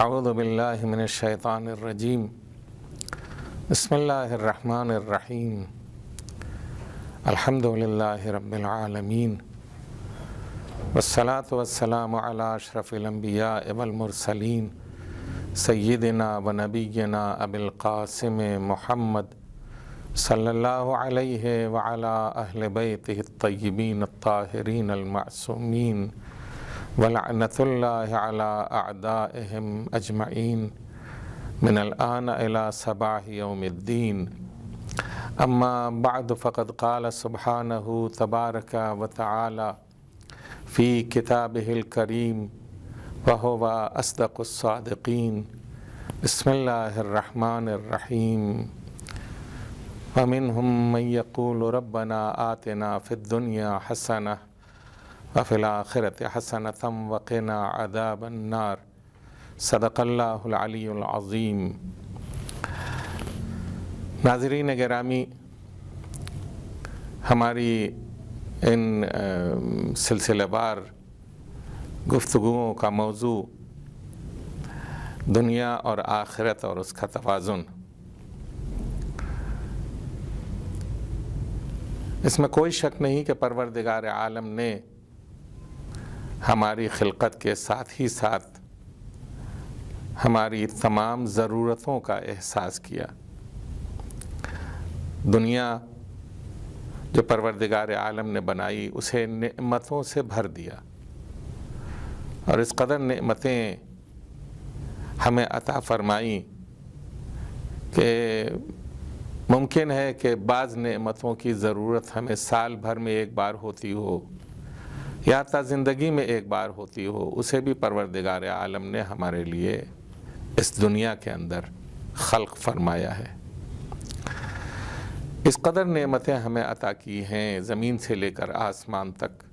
اعوذ باللہ من الشیطان الرجیم بسم اللہ الرحمن الرحیم الحمد للہ رب العالمین والصلاة والسلام علی اشرف الانبیاء والمرسلین سیدنا و نبینا ابی القاسم محمد صلی اللہ علیہ وعلی اہل بیتہ الطیبین الطاہرین المعصومین ولعنت اللہ علی اعدائہم اجمعین من الآن الى صباح یوم الدین اما بعد فقد قال سبحانہ تبارک و تعالی فی کتابہ الکریم وہو اصدق الصادقین بسم اللہ الرحمن الرحیم ومنہم من یقول ربنا آتنا فی الدنیا حسنہ وفی الآخرۃ حسنۃ وقنا عذاب النار صدق اللہ العلی العظیم۔ ناظرین گرامی، ہماری ان سلسلہ وار گفتگوؤں کا موضوع دنیا اور آخرت اور اس کا توازن۔ اس میں کوئی شک نہیں کہ پروردگار عالم نے ہماری خلقت کے ساتھ ہی ساتھ ہماری تمام ضرورتوں کا احساس کیا۔ دنیا جو پروردگار عالم نے بنائی اسے نعمتوں سے بھر دیا، اور اس قدر نعمتیں ہمیں عطا فرمائیں کہ ممکن ہے کہ بعض نعمتوں کی ضرورت ہمیں سال بھر میں ایک بار ہوتی ہو یا تا زندگی میں ایک بار ہوتی ہو، اسے بھی پروردگار عالم نے ہمارے لیے اس دنیا کے اندر خلق فرمایا ہے۔ اس قدر نعمتیں ہمیں عطا کی ہیں زمین سے لے کر آسمان تک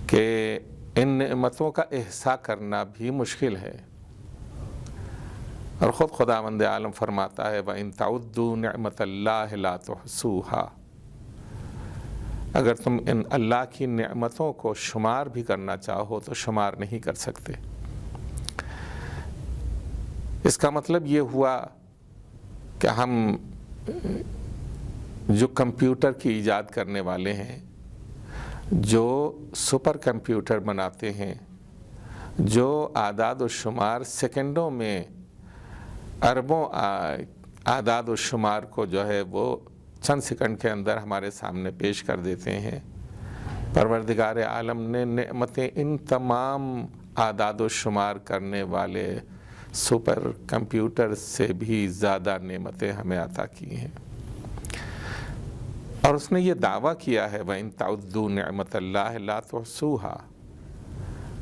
کہ ان نعمتوں کا احصاء کرنا بھی مشکل ہے، اور خود خداوند عالم فرماتا ہے وَإِن تَعُدُّوا نِعْمَةَ اللَّهِ لَا تُحْصُوهَا۔ اگر تم ان اللہ کی نعمتوں کو شمار بھی کرنا چاہو تو شمار نہیں کر سکتے۔ اس کا مطلب یہ ہوا کہ ہم جو کمپیوٹر کی ایجاد کرنے والے ہیں، جو سپر کمپیوٹر بناتے ہیں، جو اعداد و شمار سیکنڈوں میں اربوں اعداد و شمار کو جو ہے وہ چند سیکنڈ کے اندر ہمارے سامنے پیش کر دیتے ہیں، پروردگار عالم نے نعمتیں ان تمام اعداد و شمار کرنے والے سپر کمپیوٹر سے بھی زیادہ نعمتیں ہمیں عطا کی ہیں، اور اس نے یہ دعویٰ کیا ہے وَإِن تَعُدُّوا نِعْمَةَ اللَّهِ لَا تُحْصُوهَا۔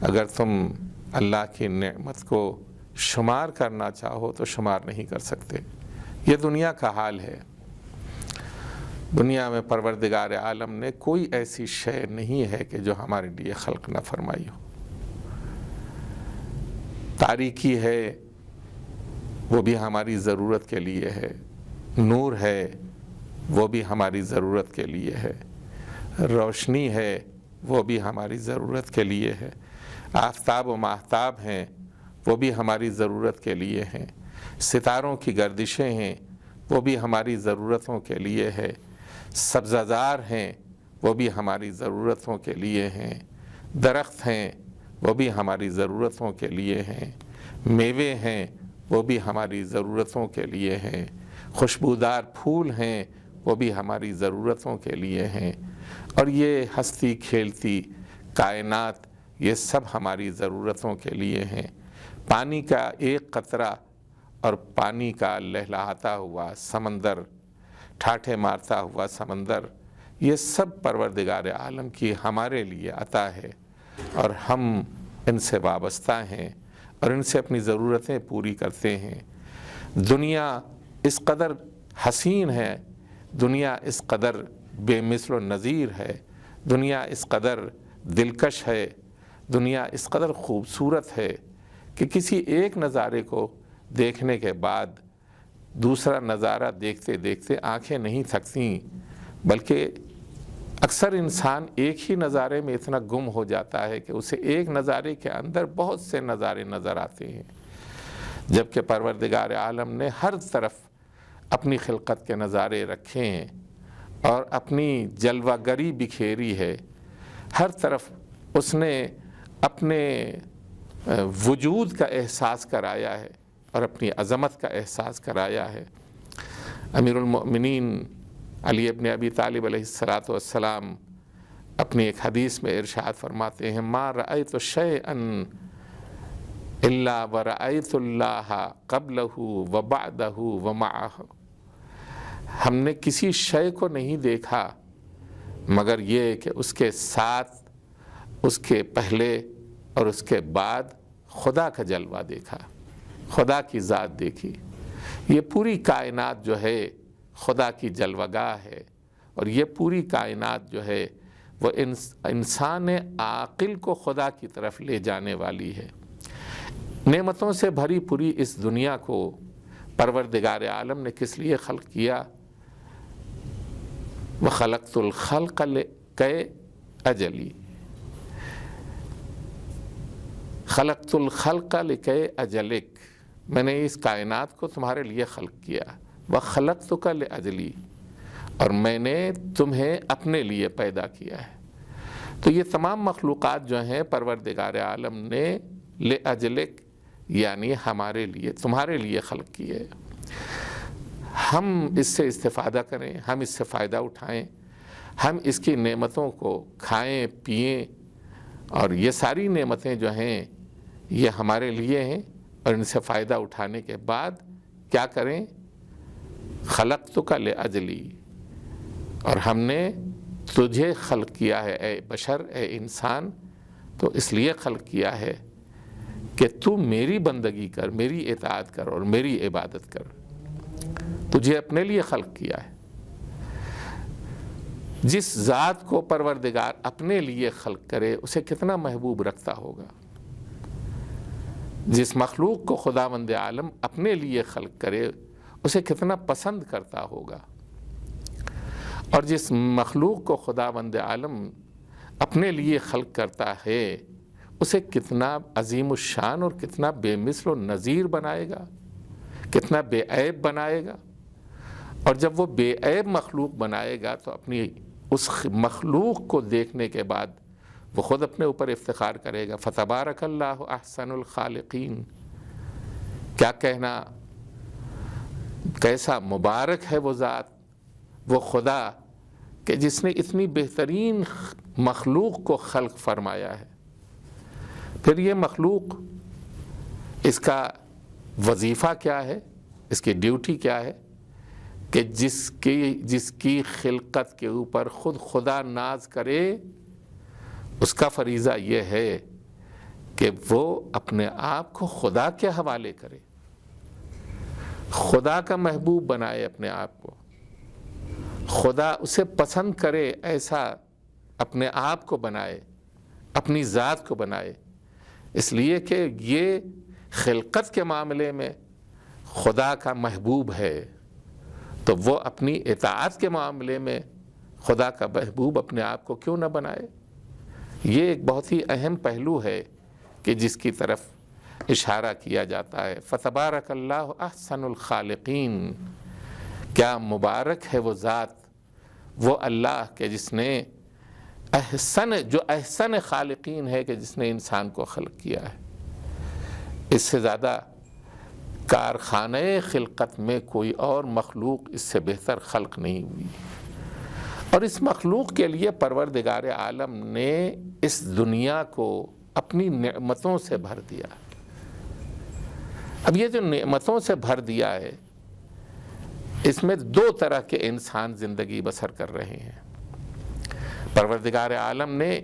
اگر تم اللہ کی نعمت کو شمار کرنا چاہو تو شمار نہیں کر سکتے۔ یہ دنیا کا حال ہے۔ دنیا میں پروردگار عالم نے کوئی ایسی شے نہیں ہے کہ جو ہمارے لیے خلق نہ فرمائی ہو۔ تاریکی ہے وہ بھی ہماری ضرورت کے لیے ہے، نور ہے وہ بھی ہماری ضرورت کے لیے ہے، روشنی ہے وہ بھی ہماری ضرورت کے لیے ہے، آفتاب و ماہتاب ہیں وہ بھی ہماری ضرورت کے لیے ہیں، ستاروں کی گردشیں ہیں وہ بھی ہماری ضرورتوں کے لیے ہے، سبزہ زار ہیں وہ بھی ہماری ضرورتوں کے لیے ہیں، درخت ہیں وہ بھی ہماری ضرورتوں کے لیے ہیں، میوے ہیں وہ بھی ہماری ضرورتوں کے لیے ہیں، خوشبودار پھول ہیں وہ بھی ہماری ضرورتوں کے لیے ہیں، اور یہ ہستی کھیلتی کائنات یہ سب ہماری ضرورتوں کے لیے ہیں۔ پانی کا ایک قطرہ اور پانی کا لہلہاتا ہوا سمندر، ٹھاٹھے مارتا ہوا سمندر، یہ سب پروردگار عالم کی ہمارے لیے عطا ہے، اور ہم ان سے وابستہ ہیں اور ان سے اپنی ضرورتیں پوری کرتے ہیں۔ دنیا اس قدر حسین ہے، دنیا اس قدر بے مثل و نظیر ہے، دنیا اس قدر دلکش ہے، دنیا اس قدر خوبصورت ہے کہ کسی ایک نظارے کو دیکھنے کے بعد دوسرا نظارہ دیکھتے دیکھتے آنکھیں نہیں تھکتیں، بلکہ اکثر انسان ایک ہی نظارے میں اتنا گم ہو جاتا ہے کہ اسے ایک نظارے کے اندر بہت سے نظارے نظر آتے ہیں۔ جبکہ پروردگار عالم نے ہر طرف اپنی خلقت کے نظارے رکھے ہیں اور اپنی جلوہ گری بکھیری ہے، ہر طرف اس نے اپنے وجود کا احساس کرایا ہے اور اپنی عظمت کا احساس کرایا ہے۔ امیر المؤمنین علی ابن ابی طالب علیہ السلام اپنی ایک حدیث میں ارشاد فرماتے ہیں، ما رأیت شیئا الا ورأیت اللہ قبلہ وبعدہ ومعہ۔ ہم نے کسی شے کو نہیں دیکھا مگر یہ کہ اس کے ساتھ، اس کے پہلے اور اس کے بعد خدا کا جلوہ دیکھا، خدا کی ذات دیکھی۔ یہ پوری کائنات جو ہے خدا کی جلوہ گاہ ہے، اور یہ پوری کائنات جو ہے وہ انسان عاقل کو خدا کی طرف لے جانے والی ہے۔ نعمتوں سے بھری پوری اس دنیا کو پروردگار عالم نے کس لیے خلق کیا؟ وَخَلَقْتُ الْخَلْقَ لِكَيْ أَجَلِي، خَلَقْتُ الْخَلْقَ لِكَيْ أَجَلِكَ، میں نے اس کائنات کو تمہارے لیے خلق کیا۔ وَخَلَقْتُكَ لِأَجْلِي، اور میں نے تمہیں اپنے لیے پیدا کیا ہے۔ تو یہ تمام مخلوقات جو ہیں پروردگار عالم نے لِأَجْلِكَ یعنی ہمارے لیے، تمہارے لیے خلق کیے۔ ہم اس سے استفادہ کریں، ہم اس سے فائدہ اٹھائیں، ہم اس کی نعمتوں کو کھائیں پئیں، اور یہ ساری نعمتیں جو ہیں یہ ہمارے لیے ہیں، اور ان سے فائدہ اٹھانے کے بعد کیا کریں؟ خلقتک لأجلی، اور ہم نے تجھے خلق کیا ہے اے بشر، اے انسان، تو اس لیے خلق کیا ہے کہ تو میری بندگی کر، میری اطاعت کر اور میری عبادت کر۔ تجھے اپنے لیے خلق کیا ہے۔ جس ذات کو پروردگار اپنے لیے خلق کرے اسے کتنا محبوب رکھتا ہوگا۔ جس مخلوق کو خداوند عالم اپنے لیے خلق کرے اسے کتنا پسند کرتا ہوگا، اور جس مخلوق کو خداوند عالم اپنے لیے خلق کرتا ہے اسے کتنا عظیم الشان اور کتنا بے مثل و نظیر بنائے گا، کتنا بے عیب بنائے گا۔ اور جب وہ بے عیب مخلوق بنائے گا تو اپنی اس مخلوق کو دیکھنے کے بعد وہ خود اپنے اوپر افتخار کرے گا، فتبارک اللہ احسن الخالقین۔ کیا کہنا، کیسا مبارک ہے وہ ذات، وہ خدا کہ جس نے اتنی بہترین مخلوق کو خلق فرمایا ہے۔ پھر یہ مخلوق، اس کا وظیفہ کیا ہے، اس کی ڈیوٹی کیا ہے کہ جس کی خلقت کے اوپر خود خدا ناز کرے، اس کا فریضہ یہ ہے کہ وہ اپنے آپ کو خدا کے حوالے کرے، خدا کا محبوب بنائے اپنے آپ کو، خدا اسے پسند کرے ایسا اپنے آپ کو بنائے، اپنی ذات کو بنائے، اس لیے کہ یہ خلقت کے معاملے میں خدا کا محبوب ہے، تو وہ اپنی اطاعت کے معاملے میں خدا کا محبوب اپنے آپ کو کیوں نہ بنائے۔ یہ ایک بہت ہی اہم پہلو ہے کہ جس کی طرف اشارہ کیا جاتا ہے۔ فتبارک اللہ احسن الخالقین، کیا مبارک ہے وہ ذات، وہ اللہ کہ جس نے جو احسن خالقین ہے، کہ جس نے انسان کو خلق کیا ہے۔ اس سے زیادہ کارخانہ خلقت میں کوئی اور مخلوق اس سے بہتر خلق نہیں ہوئی، اور اس مخلوق کے لیے پروردگار عالم نے اس دنیا کو اپنی نعمتوں سے بھر دیا۔ اب یہ جو نعمتوں سے بھر دیا ہے، اس میں دو طرح کے انسان زندگی بسر کر رہے ہیں۔ پروردگار عالم نے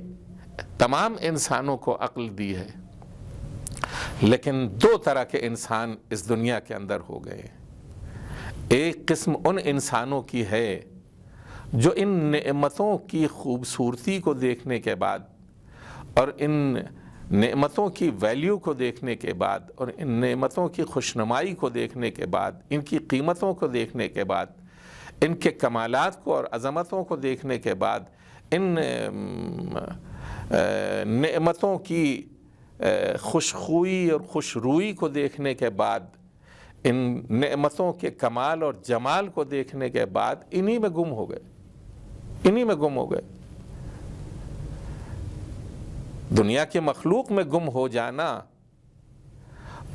تمام انسانوں کو عقل دی ہے، لیکن دو طرح کے انسان اس دنیا کے اندر ہو گئے ہیں۔ ایک قسم ان انسانوں کی ہے جو ان نعمتوں کی خوبصورتی کو دیکھنے کے بعد اور ان نعمتوں کی ویلیو کو دیکھنے کے بعد اور ان نعمتوں کی خوشنمائی کو دیکھنے کے بعد، ان کی قیمتوں کو دیکھنے کے بعد، ان کے کمالات کو اور عظمتوں کو دیکھنے کے بعد، ان نعمتوں کی خوشخوئی اور خوشروئی کو دیکھنے کے بعد، ان نعمتوں کے کمال اور جمال کو دیکھنے کے بعد انہی میں گم ہو گئے. دنیا کی مخلوق میں گم ہو جانا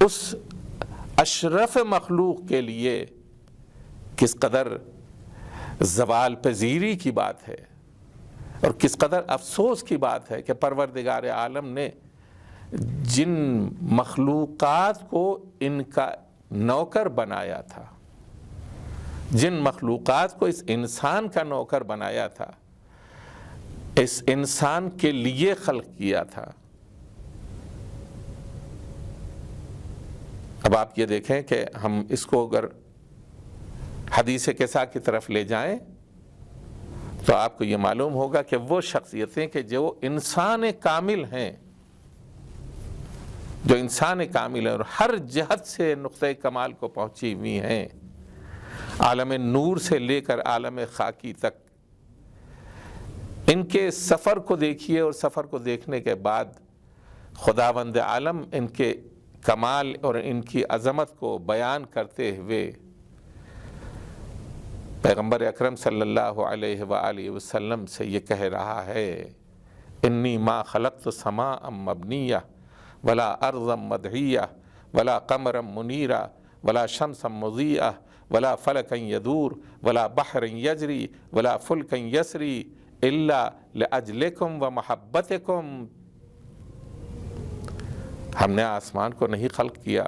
اس اشرف مخلوق کے لیے کس قدر زوال پذیری کی بات ہے اور کس قدر افسوس کی بات ہے کہ پروردگار عالم نے جن مخلوقات کو ان کا نوکر بنایا تھا، جن مخلوقات کو اس انسان کا نوکر بنایا تھا، اس انسان کے لیے خلق کیا تھا. اب آپ یہ دیکھیں کہ ہم اس کو اگر حدیث قصہ کی طرف لے جائیں تو آپ کو یہ معلوم ہوگا کہ وہ شخصیتیں کہ جو انسان کامل ہیں، جو انسان کامل ہیں اور ہر جہت سے نقطہ کمال کو پہنچی ہوئی ہیں، عالم نور سے لے کر عالم خاکی تک، ان کے سفر کو دیکھیے اور سفر کو دیکھنے کے بعد خداوند عالم ان کے کمال اور ان کی عظمت کو بیان کرتے ہوئے پیغمبر اکرم صلی اللہ علیہ وآلہ وسلم سے یہ کہہ رہا ہے، انی ما خلقت سماء مبنیہ ولا ارضا مدحیہ ولا قمرا منیرا ولا شمسا مضیئہ ولا فلکا یدور ولا بحر یجری ولا فلکا یسری الا لاجلکم و محبتکم. ہم نے آسمان کو نہیں خلق کیا،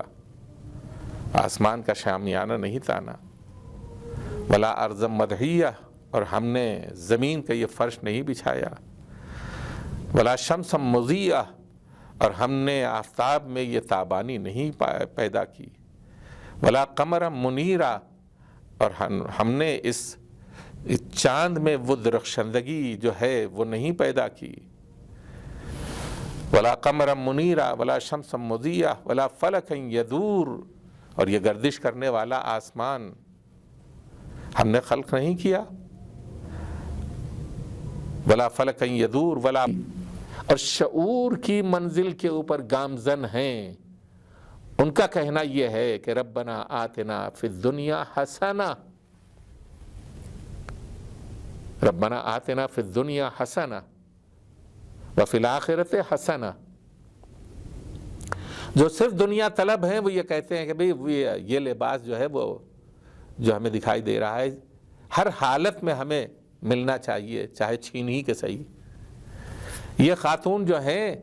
آسمان کا شامیانہ نہیں تانا، ولا ارض مدحیہ، اور ہم نے زمین کا یہ فرش نہیں بچھایا، ولا شمس مضیئہ، اور ہم نے آفتاب میں یہ تابانی نہیں پیدا کی، ولا قمر منیرا، اور ہم نے اس چاند میں وہ درخشندگی جو ہے وہ نہیں پیدا کی، ولا قمر منیرا ولا شمس مضیئہ ولا فلک یدور، اور یہ گردش کرنے والا آسمان ہم نے خلق نہیں کیا، ولا فلک یدور ولا، اور شعور کی منزل کے اوپر گامزن ہیں. ان کا کہنا یہ ہے کہ ربنا آتنا فی الدنیا حسنہ، ربنا آتنا فی الدنیا حسنہ وفی الآخرۃ حسنہ. جو صرف دنیا طلب ہیں وہ یہ کہتے ہیں کہ بھئی یہ لباس جو ہے وہ جو ہمیں دکھائی دے رہا ہے ہر حالت میں ہمیں ملنا چاہیے، چاہے چھین ہی کے صحیح. یہ خاتون جو ہیں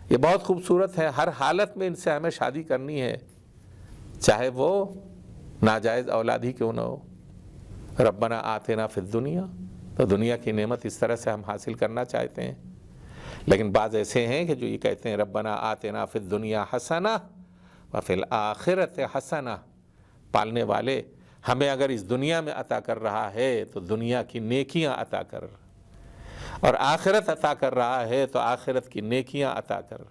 یہ بہت خوبصورت ہے، ہر حالت میں ان سے ہمیں شادی کرنی ہے، چاہے وہ ناجائز اولاد ہی کیوں نہ ہو. ربنا آتنا فی الدنیا، تو دنیا کی نعمت اس طرح سے ہم حاصل کرنا چاہتے ہیں. لیکن بعض ایسے ہیں کہ جو یہ کہتے ہیں ربنا آتنا فی الدنیا حسنہ وفی الآخرۃ حسنہ. پالنے والے ہمیں اگر اس دنیا میں عطا کر رہا ہے تو دنیا کی نیکیاں عطا کر، اور آخرت عطا کر رہا ہے تو آخرت کی نیکیاں عطا کر.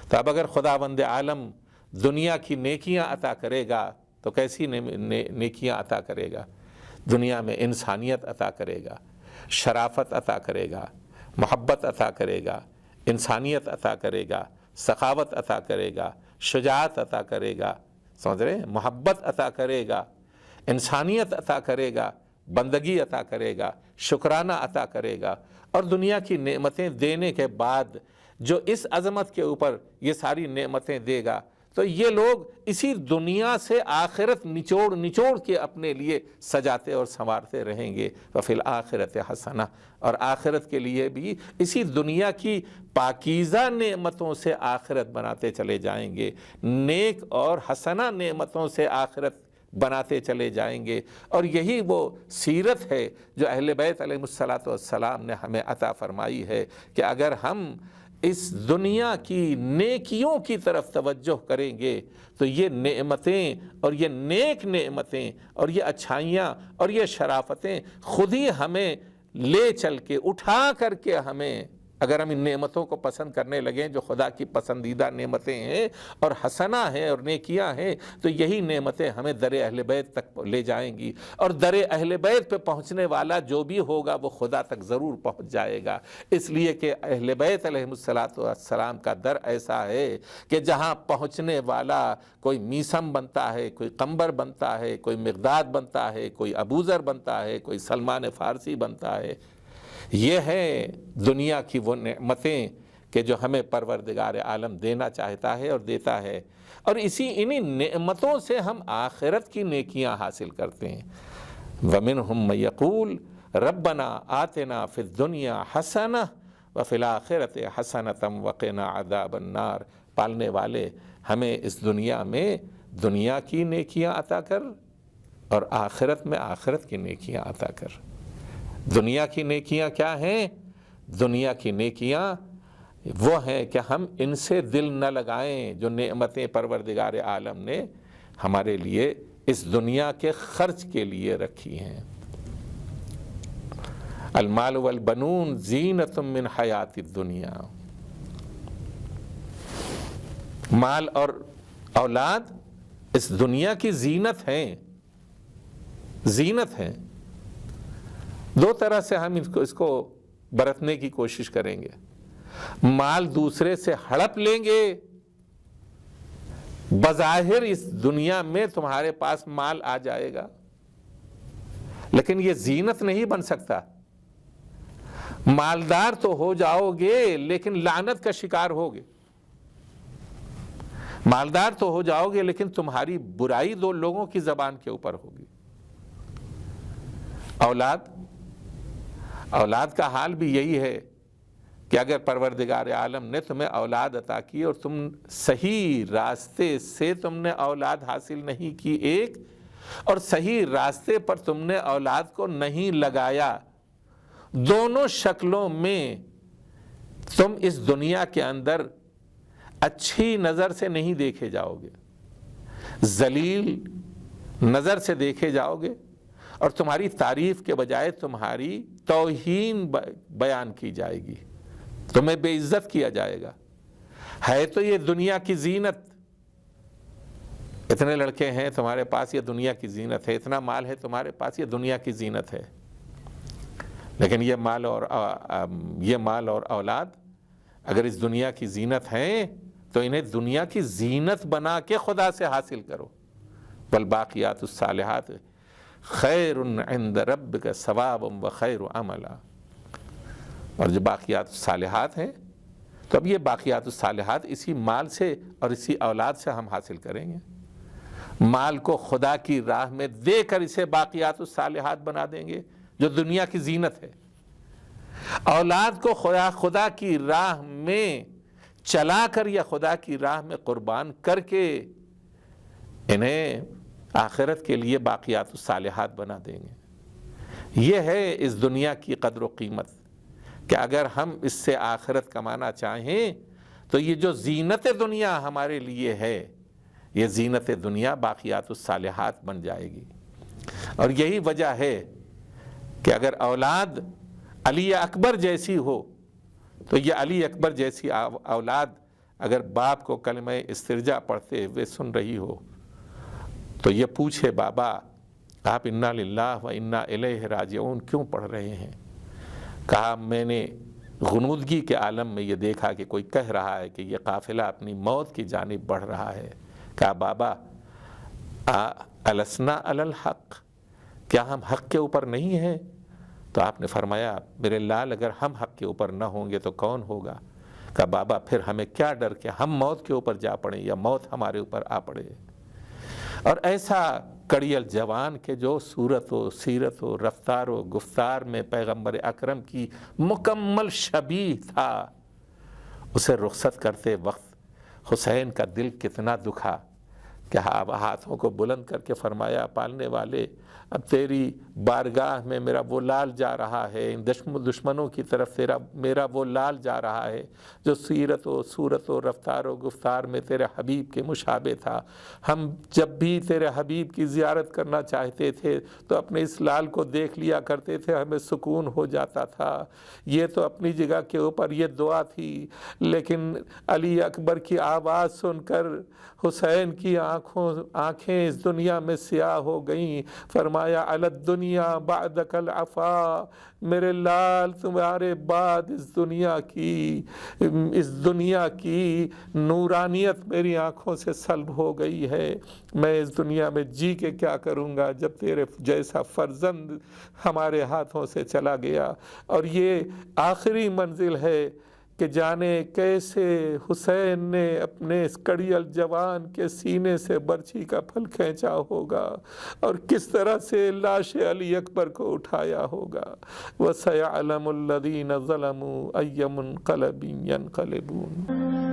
تو اب اگر خداوند عالم دنیا کی نیکیاں عطا کرے گا تو کیسی نیکیاں عطا کرے گا؟ دنیا میں انسانیت عطا کرے گا، شرافت عطا کرے گا، محبت عطا کرے گا، انسانیت عطا کرے گا، سخاوت عطا کرے گا، شجاعت عطا کرے گا، سمجھ رہے ہیں؟ محبت عطا کرے گا، انسانیت عطا کرے گا، بندگی عطا کرے گا، شکرانہ عطا کرے گا. اور دنیا کی نعمتیں دینے کے بعد جو اس عظمت کے اوپر یہ ساری نعمتیں دے گا تو یہ لوگ اسی دنیا سے آخرت نچوڑ کے اپنے لیے سجاتے اور سنوارتے رہیں گے. وفی الآخرۃ حسنہ، اور آخرت کے لیے بھی اسی دنیا کی پاکیزہ نعمتوں سے آخرت بناتے چلے جائیں گے، نیک اور حسنہ نعمتوں سے آخرت بناتے چلے جائیں گے. اور یہی وہ سیرت ہے جو اہل بیت علیہ السلام نے ہمیں عطا فرمائی ہے کہ اگر ہم اس دنیا کی نیکیوں کی طرف توجہ کریں گے تو یہ نعمتیں اور یہ نیک نعمتیں اور یہ اچھائیاں اور یہ شرافتیں خود ہی ہمیں لے چل کے اٹھا کر کے ہمیں اگر ہم ان نعمتوں کو پسند کرنے لگیں جو خدا کی پسندیدہ نعمتیں ہیں اور حسنہ ہیں اور نیکیاں ہیں، تو یہی نعمتیں ہمیں در اہل بیت تک لے جائیں گی، اور در اہل بیت پہ پہنچنے والا جو بھی ہوگا وہ خدا تک ضرور پہنچ جائے گا۔ اس لیے کہ اہل بیت علیہم السلام کا در ایسا ہے کہ جہاں پہنچنے والا کوئی میسم بنتا ہے، کوئی قمبر بنتا ہے، کوئی مقداد بنتا ہے، کوئی ابوذر بنتا ہے، کوئی سلمان فارسی بنتا ہے۔ یہ ہے دنیا کی وہ نعمتیں کہ جو ہمیں پروردگار عالم دینا چاہتا ہے اور دیتا ہے، اور انہی نعمتوں سے ہم آخرت کی نیکیاں حاصل کرتے ہیں۔ وَمِنْهُمْ مَن يَقُولُ رَبَّنَا آتِنَا فِي الدُّنْيَا حَسَنَةً وَفِي الْآخِرَةِ حَسَنَةً وَقِنَا عَذَابَ النَّارِ، پالنے والے ہمیں اس دنیا میں دنیا کی نیکیاں عطا کر اور آخرت میں آخرت کی نیکیاں عطا کر۔ دنیا کی نیکیاں کیا ہیں؟ دنیا کی نیکیاں وہ ہیں کہ ہم ان سے دل نہ لگائیں جو نعمتیں پروردگار عالم نے ہمارے لیے اس دنیا کے خرچ کے لیے رکھی ہیں۔ المال والبنون زینۃ من حیات الدنیا، مال اور اولاد اس دنیا کی زینت ہیں، زینت ہیں۔ دو طرح سے ہم اس کو برتنے کی کوشش کریں گے۔ مال دوسرے سے ہڑپ لیں گے، بظاہر اس دنیا میں تمہارے پاس مال آ جائے گا، لیکن یہ زینت نہیں بن سکتا۔ مالدار تو ہو جاؤ گے لیکن لعنت کا شکار ہوگے، مالدار تو ہو جاؤ گے لیکن تمہاری برائی دو لوگوں کی زبان کے اوپر ہوگی۔ اولاد کا حال بھی یہی ہے کہ اگر پروردگار عالم نے تمہیں اولاد عطا کی اور تم صحیح راستے سے تم نے اولاد حاصل نہیں کی ایک، اور صحیح راستے پر تم نے اولاد کو نہیں لگایا، دونوں شکلوں میں تم اس دنیا کے اندر اچھی نظر سے نہیں دیکھے جاؤ گے، ذلیل نظر سے دیکھے جاؤ گے، اور تمہاری تعریف کے بجائے تمہاری توہین بیان کی جائے گی، تمہیں بے عزت کیا جائے گا۔ ہے تو یہ دنیا کی زینت، اتنے لڑکے ہیں تمہارے پاس، یہ دنیا کی زینت ہے، اتنا مال ہے تمہارے پاس، یہ دنیا کی زینت ہے، لیکن یہ مال اور اولاد اگر اس دنیا کی زینت ہیں تو انہیں دنیا کی زینت بنا کے خدا سے حاصل کرو۔ والباقیات الصالحات خیر عند ربک ثوابا وخیر عملا، اور جو باقیات الصالحات ہیں تو اب یہ باقیات الصالحات اسی مال سے اور اسی اولاد سے ہم حاصل کریں گے۔ مال کو خدا کی راہ میں دے کر اسے باقیات الصالحات بنا دیں گے جو دنیا کی زینت ہے، اولاد کو خدا کی راہ میں چلا کر یا خدا کی راہ میں قربان کر کے انہیں آخرت کے لیے باقیات الصالحات بنا دیں گے۔ یہ ہے اس دنیا کی قدر و قیمت کہ اگر ہم اس سے آخرت کمانا چاہیں تو یہ جو زینت دنیا ہمارے لیے ہے، یہ زینت دنیا باقیات الصالحات بن جائے گی۔ اور یہی وجہ ہے کہ اگر اولاد علی اکبر جیسی ہو تو یہ علی اکبر جیسی اولاد اگر باپ کو کلمہ استرجاع پڑھتے ہوئے سن رہی ہو تو یہ پوچھے بابا آپ انا للہ و انا الیہ راجعون کیوں پڑھ رہے ہیں؟ کہا میں نے غنودگی کے عالم میں یہ دیکھا کہ کوئی کہہ رہا ہے کہ یہ قافلہ اپنی موت کی جانب بڑھ رہا ہے۔ کہا بابا السنا علی الحق، کیا ہم حق کے اوپر نہیں ہیں؟ تو آپ نے فرمایا میرے لال اگر ہم حق کے اوپر نہ ہوں گے تو کون ہوگا؟ کہا بابا پھر ہمیں کیا ڈر کہ ہم موت کے اوپر جا پڑیں یا موت ہمارے اوپر آ پڑے۔ اور ایسا کڑیل جوان کہ جو صورت و سیرت و رفتار و گفتار میں پیغمبر اکرم کی مکمل شبیہ تھا، اسے رخصت کرتے وقت حسین کا دل کتنا دکھا کہ ہاتھوں کو بلند کر کے فرمایا پالنے والے اب تیری بارگاہ میں میرا وہ لال جا رہا ہے، ان دشمنوں کی طرف میرا وہ لال جا رہا ہے جو سیرت و صورت و رفتار و گفتار میں تیرے حبیب کے مشابہ تھا۔ ہم جب بھی تیرے حبیب کی زیارت کرنا چاہتے تھے تو اپنے اس لال کو دیکھ لیا کرتے تھے، ہمیں سکون ہو جاتا تھا۔ یہ تو اپنی جگہ کے اوپر یہ دعا تھی، لیکن علی اکبر کی آواز سن کر حسین کی آنکھیں اس دنیا میں سیاہ ہو گئیں۔ فرمایا علی الدنیا بعدک العفا، میرے لال تمہارے بعد اس دنیا کی نورانیت میری آنکھوں سے سلب ہو گئی ہے۔ میں اس دنیا میں جی کے کیا کروں گا جب تیرے جیسا فرزند ہمارے ہاتھوں سے چلا گیا۔ اور یہ آخری منزل ہے کہ جانے کیسے حسین نے اپنے اس کڑیل جوان کے سینے سے برچھی کا پھل کھینچا ہوگا اور کس طرح سے لاش علی اکبر کو اٹھایا ہوگا۔ وَسَيَعْلَمُ الَّذِينَ ظَلَمُوا أَيَّ مُنْقَلَبٍ يَنْقَلِبُونَ۔